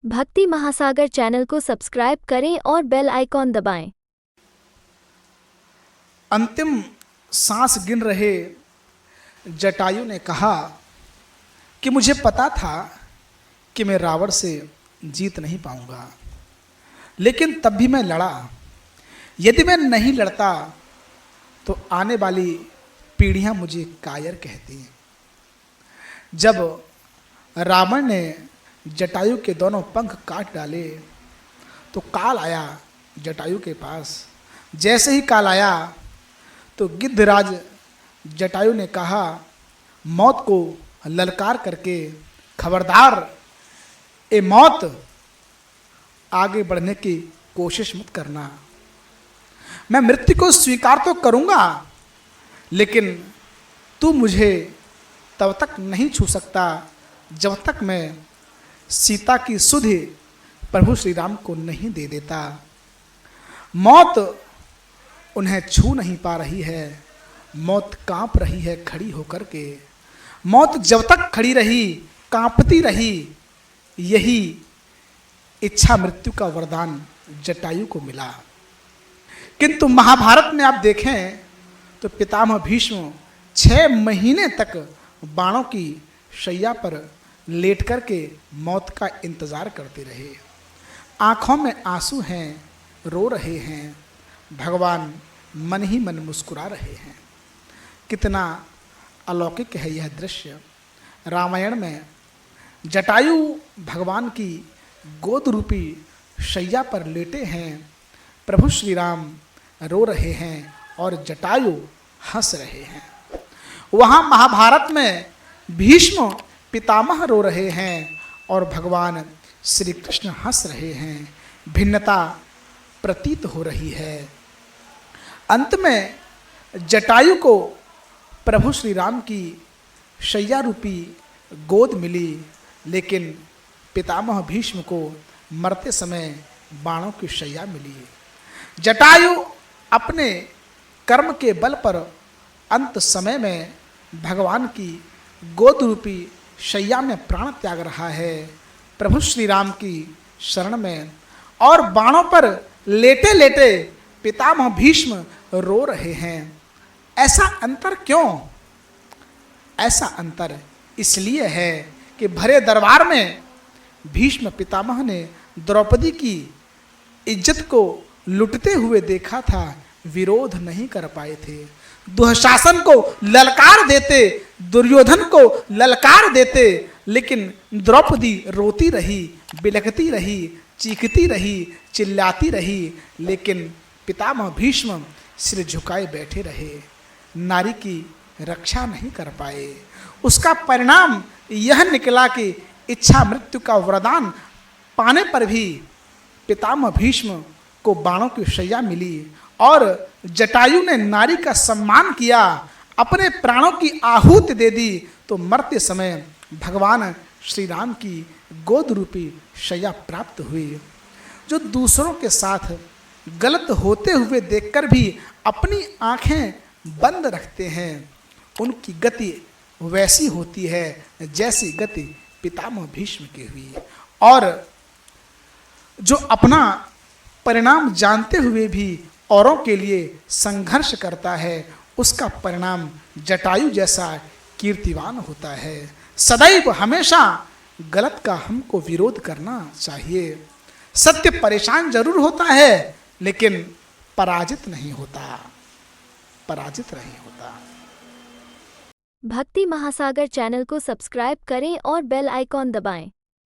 भक्ति महासागर चैनल को सब्सक्राइब करें और बेल आइकॉन दबाएं। अंतिम सांस गिन रहे जटायु ने कहा कि मुझे पता था कि मैं रावण से जीत नहीं पाऊंगा, लेकिन तब भी मैं लड़ा। यदि मैं नहीं लड़ता तो आने वाली पीढ़ियां मुझे कायर कहती। जब रावण ने जटायु के दोनों पंख काट डाले तो काल आया जटायु के पास। जैसे ही काल आया तो गिद्धराज जटायु ने कहा, मौत को ललकार करके, खबरदार ए मौत, आगे बढ़ने की कोशिश मत करना। मैं मृत्यु को स्वीकार तो करूंगा, लेकिन तू मुझे तब तक नहीं छू सकता जब तक मैं सीता की सुधि प्रभु श्री राम को नहीं दे देता। मौत उन्हें छू नहीं पा रही है, मौत कांप रही है खड़ी होकर के। मौत जब तक खड़ी रही, कांपती रही, यही इच्छा मृत्यु का वरदान जटायु को मिला। किंतु महाभारत में आप देखें तो पितामह भीष्म 6 महीने तक बाणों की शैया पर लेट करके मौत का इंतजार करते रहे। आंखों में आंसू हैं, रो रहे हैं, भगवान मन ही मन मुस्कुरा रहे हैं। कितना अलौकिक है यह दृश्य। रामायण में जटायु भगवान की गोद रूपी शैया पर लेटे हैं, प्रभु श्री राम रो रहे हैं और जटायु हंस रहे हैं। वहाँ महाभारत में भीष्म पितामह रो रहे हैं और भगवान श्री कृष्ण हंस रहे हैं। भिन्नता प्रतीत हो रही है। अंत में जटायु को प्रभु श्री राम की शैया रूपी गोद मिली, लेकिन पितामह भीष्म को मरते समय बाणों की शैया मिली। जटायु अपने कर्म के बल पर अंत समय में भगवान की गोद रूपी शैया में प्राण त्याग रहा है, प्रभु श्री राम की शरण में। और बाणों पर लेटे लेटे पितामह भीष्म रो रहे हैं। ऐसा अंतर क्यों? ऐसा अंतर इसलिए है कि भरे दरबार में भीष्म पितामह ने द्रौपदी की इज्जत को लुटते हुए देखा था, विरोध नहीं कर पाए थे। दुशासन को ललकार देते, दुर्योधन को ललकार देते, लेकिन द्रौपदी रोती रही, बिलखती रही, चीखती रही, चिल्लाती रही, लेकिन पितामह भीष्म सिर झुकाए बैठे रहे, नारी की रक्षा नहीं कर पाए। उसका परिणाम यह निकला कि इच्छा मृत्यु का वरदान पाने पर भी पितामह भीष्म को बाणों की शैया मिली और जटायु ने नारी का सम्मान किया, अपने प्राणों की आहुति दे दी, तो मरते समय भगवान श्री राम की गोद रूपी शैया प्राप्त हुई। जो दूसरों के साथ गलत होते हुए देखकर भी अपनी आंखें बंद रखते हैं, उनकी गति वैसी होती है जैसी गति पितामह भीष्म की हुई। और जो अपना परिणाम जानते हुए भी औरों के लिए संघर्ष करता है, उसका परिणाम जटायु जैसा कीर्तिवान होता है। सदैव हमेशा गलत का हमको विरोध करना चाहिए। सत्य परेशान जरूर होता है, लेकिन पराजित नहीं होता, पराजित नहीं होता। भक्ति महासागर चैनल को सब्सक्राइब करें और बेल आइकॉन दबाएं।